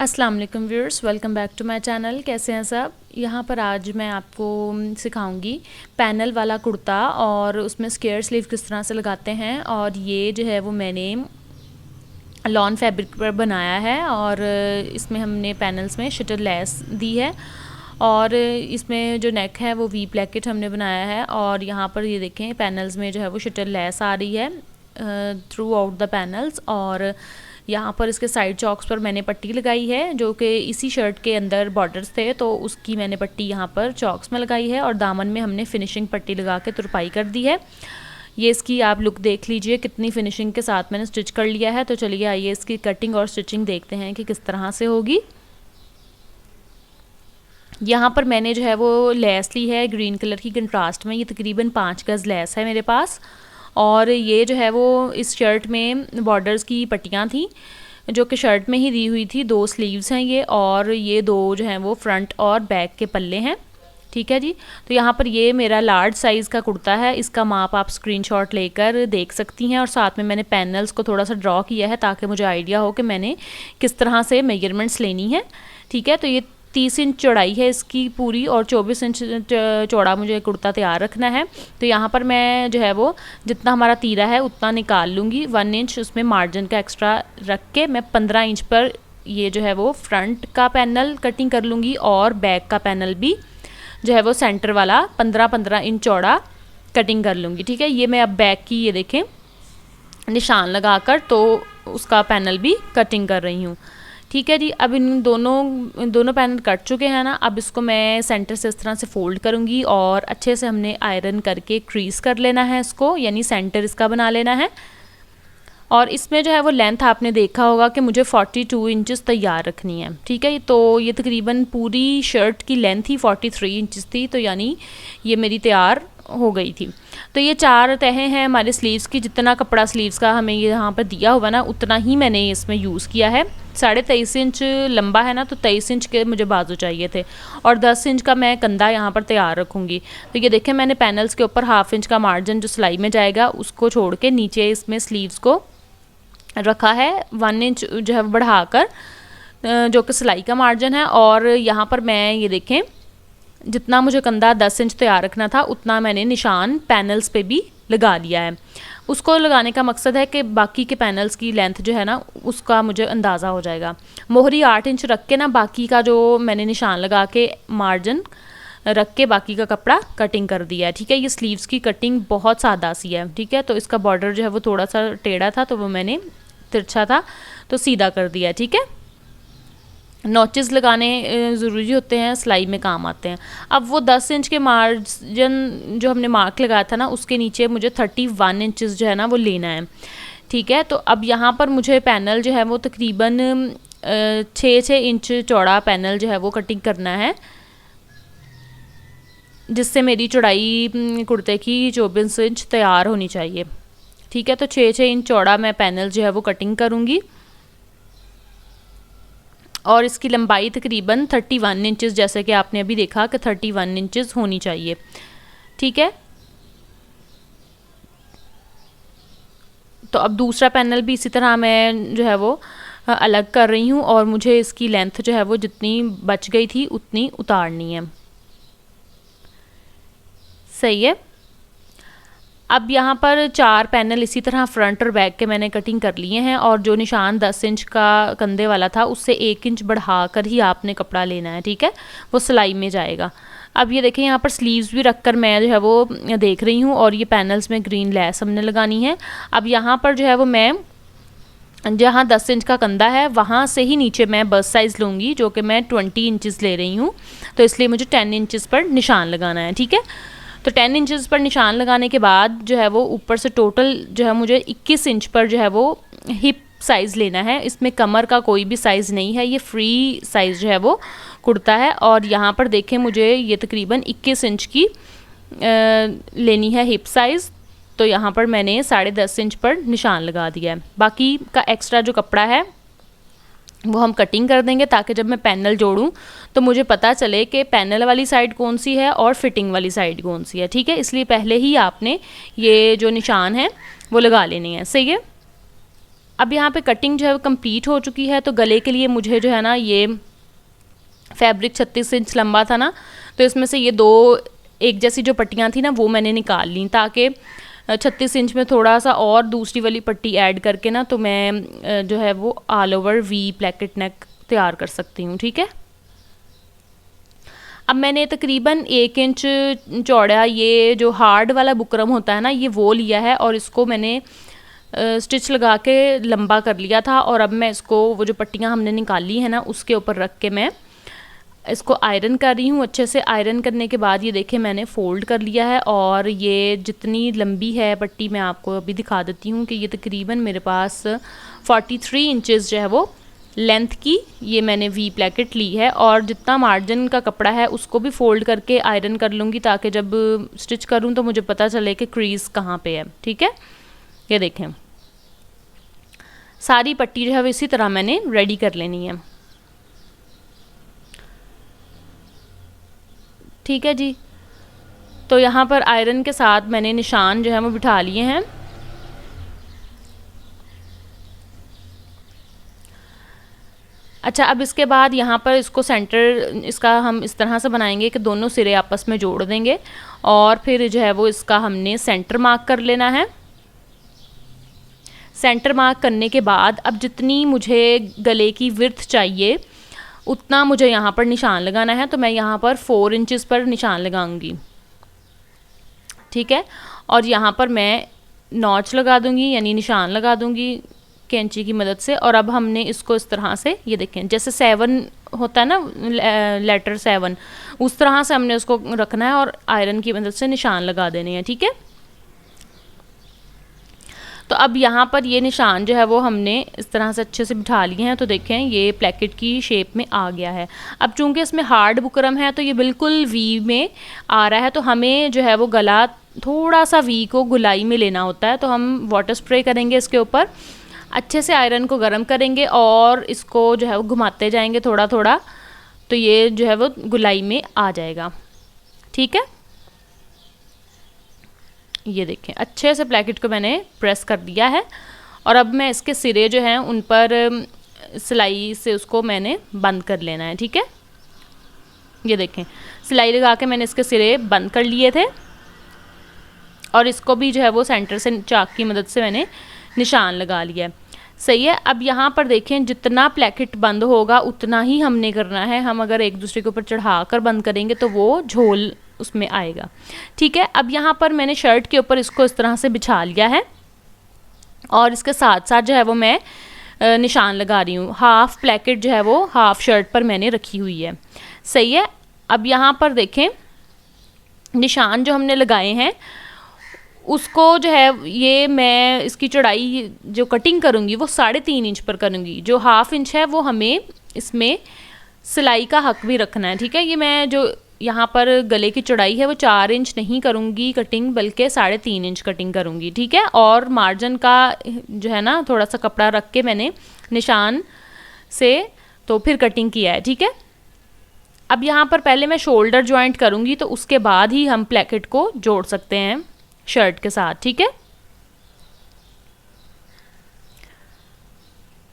अस्सलाम वालेकुम viewers, welcome back to my channel. कैसे हैं सब। यहाँ पर आज मैं आपको सिखाऊंगी पैनल वाला कुर्ता और उसमें स्क्वायर स्लीव किस तरह से लगाते हैं। और ये जो है वो मैंने लॉन फैब्रिक पर बनाया है और इसमें हमने पैनल्स में शटर लेस दी है और इसमें जो नेक है वो वी ब्लैकेट हमने बनाया है। और यहाँ पर ये देखें पैनल्स में जो है वो शटर लेस आ रही है थ्रू आउट द पैनल्स। और यहाँ पर इसके साइड चॉक्स पर मैंने पट्टी लगाई है जो कि इसी शर्ट के अंदर बॉर्डर्स थे तो उसकी मैंने पट्टी यहाँ पर चॉक्स में लगाई है। और दामन में हमने फिनिशिंग पट्टी लगा के तुरपाई कर दी है। ये इसकी आप लुक देख लीजिए कितनी फिनिशिंग के साथ मैंने स्टिच कर लिया है। तो चलिए आइए इसकी कटिंग और स्टिचिंग देखते हैं कि किस तरह से होगी। यहाँ पर मैंने जो है वो लेस ली है ग्रीन कलर की कंट्रास्ट में। ये तकरीबन 5 गज़ लेस है मेरे पास। और ये जो है वो इस शर्ट में बॉर्डर्स की पट्टियाँ थी जो कि शर्ट में ही दी हुई थी। 2 स्लीव्स हैं ये और ये 2 जो हैं वो फ्रंट और बैक के पल्ले हैं। ठीक है जी। तो यहाँ पर ये मेरा लार्ज साइज़ का कुर्ता है। इसका माप आप स्क्रीनशॉट लेकर देख सकती हैं। और साथ में मैंने पैनल्स को थोड़ा सा ड्रॉ किया है ताकि मुझे आइडिया हो कि मैंने किस तरह से मेजरमेंट्स लेनी है। ठीक है। तो ये 30 इंच चौड़ाई है इसकी पूरी और 24 इंच चौड़ा मुझे कुर्ता तैयार रखना है। तो यहाँ पर मैं जो है वो जितना हमारा तीरा है उतना निकाल लूँगी। 1 इंच उसमें मार्जिन का एक्स्ट्रा रख के मैं 15 इंच पर ये जो है वो फ्रंट का पैनल कटिंग कर लूँगी और बैक का पैनल भी जो है वो सेंटर वाला 15-15 इंच चौड़ा कटिंग कर लूँगी। ठीक है। ये मैं अब बैक की ये देखें निशान लगाकर तो उसका पैनल भी कटिंग कर रही हूँ। ठीक है जी। अब इन दोनों पैनल कट चुके हैं ना। अब इसको मैं सेंटर से इस तरह से फोल्ड करूँगी और अच्छे से हमने आयरन करके क्रीज कर लेना है इसको, यानी सेंटर इसका बना लेना है। और इसमें जो है वो लेंथ आपने देखा होगा कि मुझे 42 इंचेस तैयार रखनी है। ठीक है। तो ये तकरीबन पूरी शर्ट की लेंथ ही 43 इंचेस थी। तो यानी ये मेरी तैयार हो गई थी। तो ये 4 तहें हैं हमारे स्लीव्स की। जितना कपड़ा स्लीव्स का हमें यहाँ पर दिया हुआ ना उतना ही मैंने इसमें यूज़ किया है। 23.5 इंच लंबा है ना तो 23 इंच के मुझे बाजू चाहिए थे और 10 इंच का मैं कंधा यहाँ पर तैयार रखूँगी। तो ये देखें मैंने पैनल्स के ऊपर 1/2 इंच का मार्जिन जो सिलाई में जाएगा उसको छोड़ के नीचे इसमें स्लीव्स को रखा है 1 इंच जो है बढ़ाकर जो कि सिलाई का मार्जिन है। और यहाँ पर मैं ये देखें जितना मुझे कंधा 10 इंच तैयार रखना था उतना मैंने निशान पैनल्स पे भी लगा लिया है। उसको लगाने का मकसद है कि बाकी के पैनल्स की लेंथ जो है ना उसका मुझे अंदाज़ा हो जाएगा। मोहरी 8 इंच रख के ना बाकी का जो मैंने निशान लगा के मार्जिन रख के बाकी का कपड़ा कटिंग कर दिया है। ठीक है। ये स्लीव्स की कटिंग बहुत सादा सी है। ठीक है। तो इसका बॉर्डर जो है वो थोड़ा सा टेढ़ा था तो वो मैंने तिरछा था तो सीधा कर दिया। ठीक है। नॉचेस लगाने ज़रूरी होते हैं, सिलाई में काम आते हैं। अब वो 10 इंच के मार्जिन जो हमने मार्क लगाया था ना उसके नीचे मुझे 31 इंचेस जो है ना वो लेना है। ठीक है। तो अब यहाँ पर मुझे पैनल जो है वो तकरीबन 6 इंच चौड़ा पैनल जो है वो कटिंग करना है जिससे मेरी चौड़ाई कुर्ते की 24 इंच तैयार होनी चाहिए। ठीक है। तो 6 इंच चौड़ा मैं पैनल जो है वो कटिंग करूँगी और इसकी लंबाई तकरीबन 31 इंचेस जैसे कि आपने अभी देखा कि 31 इंचेस होनी चाहिए। ठीक है। तो अब दूसरा पैनल भी इसी तरह मैं जो है वो अलग कर रही हूँ और मुझे इसकी लेंथ जो है वो जितनी बच गई थी उतनी उतारनी है। सही है। अब यहाँ पर 4 पैनल इसी तरह फ्रंट और बैक के मैंने कटिंग कर लिए हैं और जो निशान 10 इंच का कंधे वाला था उससे 1 इंच बढ़ा कर ही आपने कपड़ा लेना है। ठीक है। वो सिलाई में जाएगा। अब ये देखें यहाँ पर स्लीव्स भी रखकर मैं जो है वो देख रही हूँ और ये पैनल्स में ग्रीन लेस हमने लगानी है। अब यहाँ पर जो है वो मैं जहाँ 10 इंच का कंधा है वहाँ से ही नीचे मैं बस्ट साइज़ लूँगी जो कि मैं 20 इंचज़ ले रही हूँ। तो इसलिए मुझे 10 इंचज़ पर निशान लगाना है। ठीक है। तो 10 इंचेस पर निशान लगाने के बाद जो है वो ऊपर से टोटल जो है मुझे 21 इंच पर जो है वो हिप साइज़ लेना है। इसमें कमर का कोई भी साइज़ नहीं है, ये फ्री साइज़ जो है वो कुर्ता है। और यहाँ पर देखें मुझे ये तकरीबन 21 इंच की लेनी है हिप साइज़। तो यहाँ पर मैंने 10.5 इंच पर निशान लगा दिया है। बाकी का एक्स्ट्रा जो कपड़ा है वो हम कटिंग कर देंगे ताकि जब मैं पैनल जोड़ूं तो मुझे पता चले कि पैनल वाली साइड कौन सी है और फिटिंग वाली साइड कौन सी है। ठीक है। इसलिए पहले ही आपने ये जो निशान है वो लगा लेने हैं। सही है। अब यहाँ पे कटिंग जो है वो कंप्लीट हो चुकी है। तो गले के लिए मुझे जो है ना ये फैब्रिक 36 इंच लंबा था ना, तो इसमें से ये दो एक जैसी जो पट्टियाँ थी ना वो मैंने निकाल ली, ताकि 36 इंच में थोड़ा सा और दूसरी वाली पट्टी ऐड करके ना तो मैं जो है वो ऑल ओवर वी प्लैकेट नेक तैयार कर सकती हूँ। ठीक है, अब मैंने तकरीबन 1 इंच चौड़ा ये जो हार्ड वाला बुकरम होता है ना ये वो लिया है, और इसको मैंने स्टिच लगा के लंबा कर लिया था। और अब मैं इसको वो जो पट्टियाँ हमने निकाली है ना उसके ऊपर रख के मैं इसको आयरन कर रही हूँ। अच्छे से आयरन करने के बाद ये देखें मैंने फ़ोल्ड कर लिया है, और ये जितनी लंबी है पट्टी मैं आपको अभी दिखा देती हूँ कि ये तकरीबन मेरे पास 43 इंचेस जो है वो लेंथ की ये मैंने वी प्लैकेट ली है। और जितना मार्जिन का कपड़ा है उसको भी फ़ोल्ड करके आयरन कर लूँगी, ताकि जब स्टिच करूँ तो मुझे पता चले कि क्रीज़ कहाँ पे है। ठीक है, ये देखें सारी पट्टी जो है वो इसी तरह मैंने रेडी कर लेनी है। ठीक है जी, तो यहाँ पर आयरन के साथ मैंने निशान जो है वो बिठा लिए हैं। अच्छा, अब इसके बाद यहाँ पर इसको सेंटर इसका हम इस तरह से बनाएंगे कि दोनों सिरे आपस में जोड़ देंगे, और फिर जो है वो इसका हमने सेंटर मार्क कर लेना है। सेंटर मार्क करने के बाद अब जितनी मुझे गले की विड्थ चाहिए उतना मुझे यहाँ पर निशान लगाना है, तो मैं यहाँ पर 4 इंचेस पर निशान लगाऊंगी। ठीक है, और यहाँ पर मैं नॉच लगा दूंगी यानी निशान लगा दूंगी कैंची की मदद से। और अब हमने इसको इस तरह से ये देखें जैसे 7 होता है ना लेटर 7 उस तरह से हमने उसको रखना है और आयरन की मदद से निशान लगा देने हैं। ठीक है, तो अब यहाँ पर ये निशान जो है वो हमने इस तरह से अच्छे से बिठा लिए हैं। तो देखें ये प्लैकेट की शेप में आ गया है। अब चूंकि इसमें हार्ड बुकरम है तो ये बिल्कुल वी में आ रहा है, तो हमें जो है वो गला थोड़ा सा वी को गुलाई में लेना होता है। तो हम वाटर स्प्रे करेंगे इसके ऊपर, अच्छे से आयरन को गर्म करेंगे और इसको जो है वो घुमाते जाएंगे थोड़ा थोड़ा, तो ये जो है वो गुलाई में आ जाएगा। ठीक है, ये देखें अच्छे से प्लैकेट को मैंने प्रेस कर दिया है, और अब मैं इसके सिरे जो हैं उन पर सिलाई से उसको मैंने बंद कर लेना है। ठीक है, ये देखें सिलाई लगा के मैंने इसके सिरे बंद कर लिए थे, और इसको भी जो है वो सेंटर से चाक की मदद से मैंने निशान लगा लिया है। सही है, अब यहाँ पर देखें जितना प्लैकेट बंद होगा उतना ही हमने करना है। हम अगर एक दूसरे के ऊपर चढ़ा कर बंद करेंगे तो वो झोल उसमें आएगा। ठीक है, अब यहाँ पर मैंने शर्ट के ऊपर इसको इस तरह से बिछा लिया है, और इसके साथ साथ जो है वो मैं निशान लगा रही हूँ। हाफ प्लैकेट जो है वो हाफ शर्ट पर मैंने रखी हुई है। सही है, अब यहाँ पर देखें निशान जो हमने लगाए हैं उसको जो है ये मैं इसकी चौड़ाई जो कटिंग करूँगी वो 3.5 इंच पर करूँगी। जो हाफ इंच है वो हमें इसमें सिलाई का हक भी रखना है। ठीक है, ये मैं जो यहाँ पर गले की चौड़ाई है वो 4 इंच नहीं करूँगी कटिंग, बल्कि 3.5 इंच कटिंग करूँगी। ठीक है, और मार्जिन का जो है ना थोड़ा सा कपड़ा रख के मैंने निशान से तो फिर कटिंग किया है। ठीक है, अब यहाँ पर पहले मैं शोल्डर जॉइंट करूँगी, तो उसके बाद ही हम प्लैकेट को जोड़ सकते हैं शर्ट के साथ। ठीक है,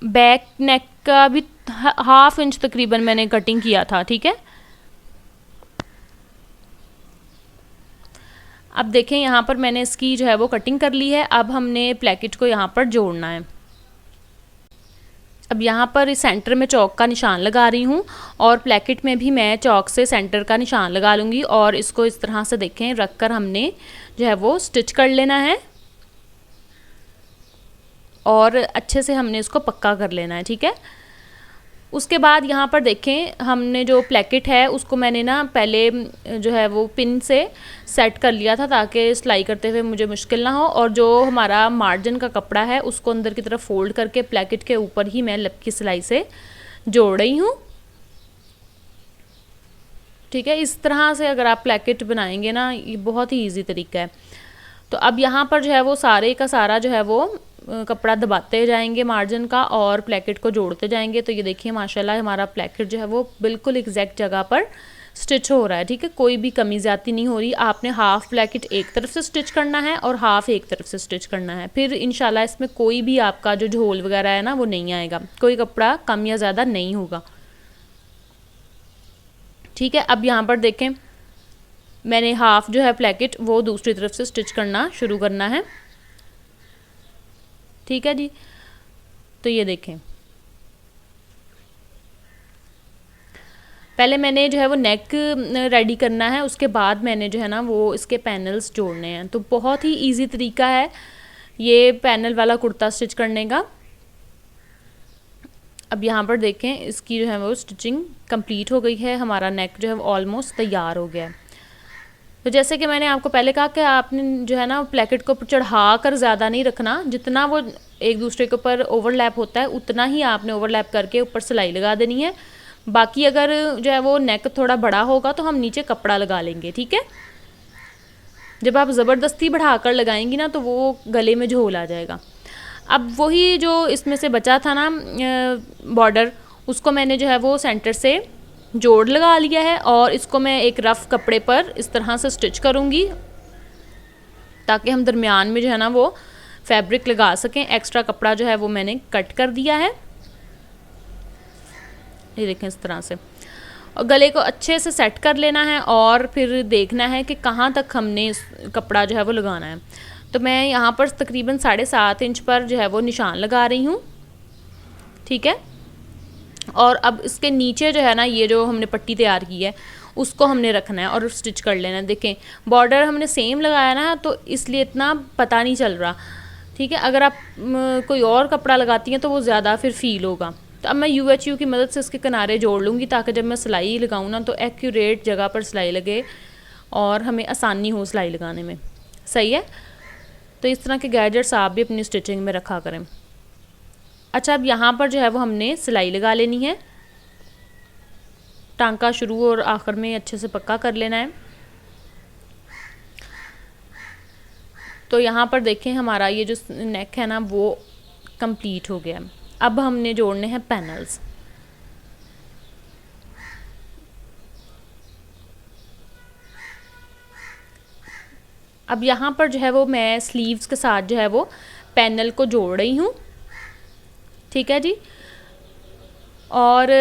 बैक नेक का भी हाफ इंच तकरीबन मैंने कटिंग किया था। ठीक है, अब देखें यहाँ पर मैंने इसकी जो है वो कटिंग कर ली है। अब हमने प्लैकेट को यहाँ पर जोड़ना है। अब यहाँ पर इस सेंटर में चौक का निशान लगा रही हूँ, और प्लैकेट में भी मैं चौक से सेंटर का निशान लगा लूँगी, और इसको इस तरह से देखें रख कर हमने जो है वो स्टिच कर लेना है, और अच्छे से हमने इसको पक्का कर लेना है। ठीक है, उसके बाद यहाँ पर देखें हमने जो प्लैकेट है उसको मैंने ना पहले जो है वो पिन से सेट कर लिया था, ताकि सिलाई करते हुए मुझे मुश्किल ना हो। और जो हमारा मार्जिन का कपड़ा है उसको अंदर की तरफ फोल्ड करके प्लैकेट के ऊपर ही मैं लप की सिलाई से जोड़ रही हूँ। ठीक है, इस तरह से अगर आप प्लैकेट बनाएंगे ना ये बहुत ही ईजी तरीका है। तो अब यहाँ पर जो है वो सारे का सारा जो है वो कपड़ा दबाते जाएंगे मार्जिन का, और प्लैकेट को जोड़ते जाएंगे। तो ये देखिए माशाल्लाह हमारा प्लैकेट जो है वो बिल्कुल एग्जैक्ट जगह पर स्टिच हो रहा है, ठीक है, कोई भी कमी ज़्यादती नहीं हो रही। आपने हाफ ब्लैकेट एक तरफ से स्टिच करना है और हाफ एक तरफ से स्टिच करना है, फिर इंशाल्लाह इसमें कोई भी आपका जो झोल वगैरह है ना वो नहीं आएगा, कोई कपड़ा कम या ज़्यादा नहीं होगा, ठीक है। अब यहाँ पर देखें मैंने हाफ जो है ब्लैकेट वो दूसरी तरफ से स्टिच करना शुरू करना है, ठीक है जी। तो ये देखें पहले मैंने जो है वो नेक रेडी करना है, उसके बाद मैंने जो है ना वो इसके पैनल्स जोड़ने हैं। तो बहुत ही इजी तरीका है ये पैनल वाला कुर्ता स्टिच करने का। अब यहाँ पर देखें इसकी जो है वो स्टिचिंग कंप्लीट हो गई है, हमारा नेक जो है वो ऑलमोस्ट तैयार हो गया है। तो जैसे कि मैंने आपको पहले कहा कि आपने जो है ना प्लेकेट को चढ़ा कर ज़्यादा नहीं रखना, जितना वो एक दूसरे के ऊपर ओवरलैप होता है उतना ही आपने ओवरलैप करके ऊपर सिलाई लगा देनी है। बाकी अगर जो है वो नेक थोड़ा बड़ा होगा तो हम नीचे कपड़ा लगा लेंगे, ठीक है। जब आप ज़बरदस्ती बढ़ाकर लगाएंगी ना तो वो गले में झोल आ जाएगा। अब वही जो इसमें से बचा था ना बॉर्डर, उसको मैंने जो है वो सेंटर से जोड़ लगा लिया है और इसको मैं एक रफ़ कपड़े पर इस तरह से स्टिच करूँगी ताकि हम दरमियान में जो है ना वो फैब्रिक लगा सकें। एक्स्ट्रा कपड़ा जो है वो मैंने कट कर दिया है, ये देखें इस तरह से। और गले को अच्छे से सेट कर लेना है और फिर देखना है कि कहाँ तक हमने इस कपड़ा जो है वो लगाना है। तो मैं यहाँ पर तकरीबन 7.5 इंच पर जो है वो निशान लगा रही हूँ, ठीक है। और अब इसके नीचे जो है ना ये जो हमने पट्टी तैयार की है उसको हमने रखना है और स्टिच कर लेना है। देखें बॉर्डर हमने सेम लगाया ना तो इसलिए इतना पता नहीं चल रहा, ठीक है। अगर आप कोई और कपड़ा लगाती हैं तो वो ज़्यादा फिर फील होगा। तो अब मैं UHU की मदद से इसके किनारे जोड़ लूँगी ताकि जब मैं सिलाई लगाऊँ ना तो एक्यूरेट जगह पर सिलाई लगे और हमें आसानी हो सिलाई लगाने में, सही है। तो इस तरह के गैजेट्स आप भी अपनी स्टिचिंग में रखा करें। अच्छा अब यहाँ पर जो है वो हमने सिलाई लगा लेनी है, टांका शुरू और आखिर में अच्छे से पक्का कर लेना है। तो यहाँ पर देखें हमारा ये जो नेक है ना वो कंप्लीट हो गया। अब हमने जोड़ने हैं पैनल्स। अब यहाँ पर जो है वो मैं स्लीव्स के साथ जो है वो पैनल को जोड़ रही हूँ, ठीक है जी। और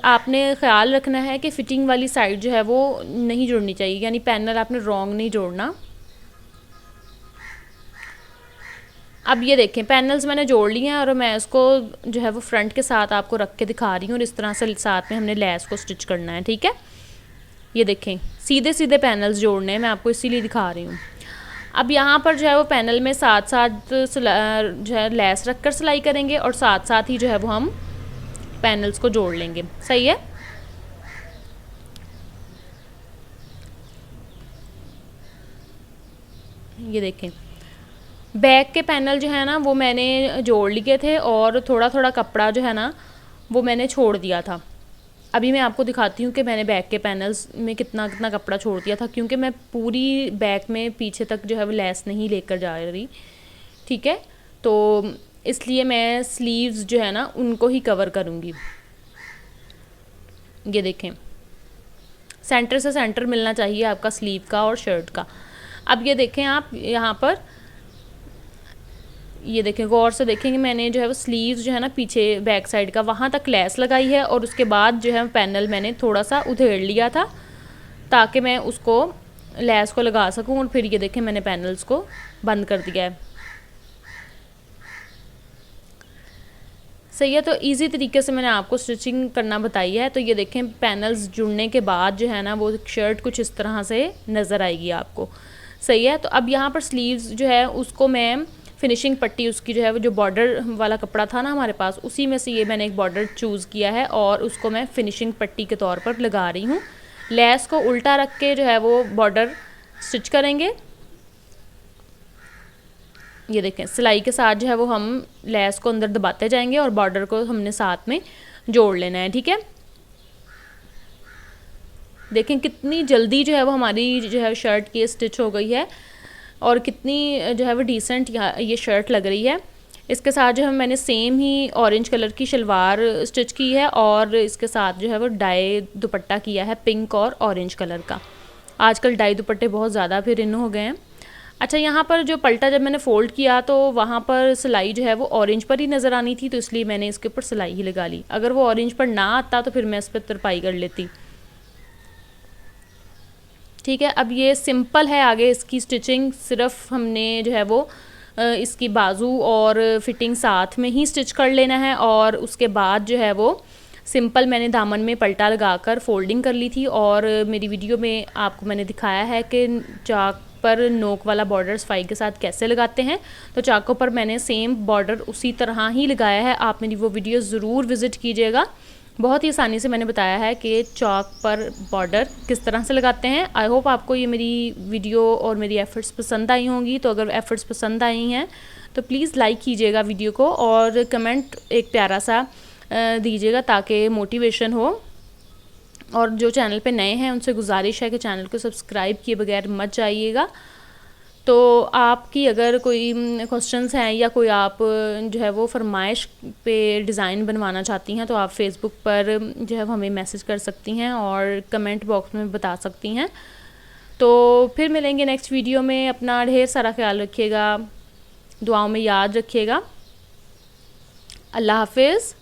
आपने ख़्याल रखना है कि फ़िटिंग वाली साइड जो है वो नहीं जुड़नी चाहिए, यानी पैनल आपने रॉन्ग नहीं जोड़ना। अब ये देखें पैनल्स मैंने जोड़ लिए हैं और मैं इसको जो है वो फ्रंट के साथ आपको रख के दिखा रही हूँ और इस तरह से साथ में हमने लेस को स्टिच करना है, ठीक है। ये देखें सीधे सीधे पैनल्स जोड़ने हैं, मैं आपको इसीलिए दिखा रही हूँ। अब यहाँ पर जो है वो पैनल में साथ साथ जो है लेस रख कर सिलाई करेंगे और साथ साथ ही जो है वो हम पैनल्स को जोड़ लेंगे, सही है। ये देखें बैक के पैनल जो है ना वो मैंने जोड़ लिए थे और थोड़ा थोड़ा कपड़ा जो है ना वो मैंने छोड़ दिया था। अभी मैं आपको दिखाती हूँ कि मैंने बैक के पैनल्स में कितना कितना कपड़ा छोड़ दिया था, क्योंकि मैं पूरी बैक में पीछे तक जो है वो लेस नहीं लेकर जा रही, ठीक है। तो इसलिए मैं स्लीव्स जो है ना उनको ही कवर करूँगी। ये देखें सेंटर से सेंटर मिलना चाहिए आपका स्लीव का और शर्ट का। अब ये देखें आप यहाँ पर ये देखें गौर से देखेंगे मैंने जो है वो स्लीव्स जो है ना पीछे बैक साइड का वहाँ तक लेस लगाई है और उसके बाद जो है पैनल मैंने थोड़ा सा उधेड़ लिया था ताकि मैं उसको लेस को लगा सकूँ। और फिर ये देखें मैंने पैनल्स को बंद कर दिया है, सही है। तो इजी तरीके से मैंने आपको स्टिचिंग करना बताई है। तो ये देखें पैनल्स जुड़ने के बाद जो है ना वो शर्ट कुछ इस तरह से नज़र आएगी आपको, सही है। तो अब यहाँ पर स्लीव्स जो है उसको मैं फिनिशिंग पट्टी उसकी जो है वो जो बॉर्डर वाला कपड़ा था ना हमारे पास उसी में से ये मैंने एक बॉर्डर चूज़ किया है और उसको मैं फिनिशिंग पट्टी के तौर पर लगा रही हूँ। लेस को उल्टा रख के जो है वो बॉर्डर स्टिच करेंगे। ये देखें सिलाई के साथ जो है वो हम लेस को अंदर दबाते जाएंगे और बॉर्डर को हमने साथ में जोड़ लेना है, ठीक है। देखें कितनी जल्दी जो है वो हमारी जो है शर्ट की स्टिच हो गई है और कितनी जो है वो डिसेंट ये शर्ट लग रही है। इसके साथ जो है मैंने सेम ही ऑरेंज कलर की शलवार स्टिच की है और इसके साथ जो है वो डाई दुपट्टा किया है पिंक और ऑरेंज कलर का। आजकल डाई दुपट्टे बहुत ज़्यादा फिर इन हो गए हैं। अच्छा, यहाँ पर जो पलटा जब मैंने फ़ोल्ड किया तो वहाँ पर सिलाई जो है वो ऑरेंज पर ही नज़र आनी थी, तो इसलिए मैंने इसके ऊपर सिलाई ही लगा ली। अगर वो ऑरेंज पर ना आता तो फिर मैं इस पर तरपाई कर लेती। ठीक है, अब ये सिंपल है। आगे इसकी स्टिचिंग सिर्फ हमने जो है वो इसकी बाजू और फिटिंग साथ में ही स्टिच कर लेना है और उसके बाद जो है वो सिंपल मैंने दामन में पलटा लगाकर फोल्डिंग कर ली थी। और मेरी वीडियो में आपको मैंने दिखाया है कि चाक पर नोक वाला बॉर्डर सफाई के साथ कैसे लगाते हैं, तो चाकों पर मैंने सेम बॉर्डर उसी तरह ही लगाया है। आप मेरी वो वीडियो ज़रूर विज़िट कीजिएगा। बहुत ही आसानी से मैंने बताया है कि चॉक पर बॉर्डर किस तरह से लगाते हैं। आई होप आपको ये मेरी वीडियो और मेरी एफ़र्ट्स पसंद आई होंगी। तो अगर एफ़र्ट्स पसंद आई हैं तो प्लीज़ लाइक कीजिएगा वीडियो को और कमेंट एक प्यारा सा दीजिएगा ताकि मोटिवेशन हो। और जो चैनल पे नए हैं उनसे गुजारिश है कि चैनल को सब्सक्राइब किए बगैर मत जाइएगा। तो आपकी अगर कोई क्वेश्चंस हैं या कोई आप जो है वो फरमाइश पे डिज़ाइन बनवाना चाहती हैं तो आप फेसबुक पर जो है हमें मैसेज कर सकती हैं और कमेंट बॉक्स में बता सकती हैं। तो फिर मिलेंगे नेक्स्ट वीडियो में। अपना ढेर सारा ख्याल रखिएगा, दुआओं में याद रखिएगा। अल्लाह हाफिज़।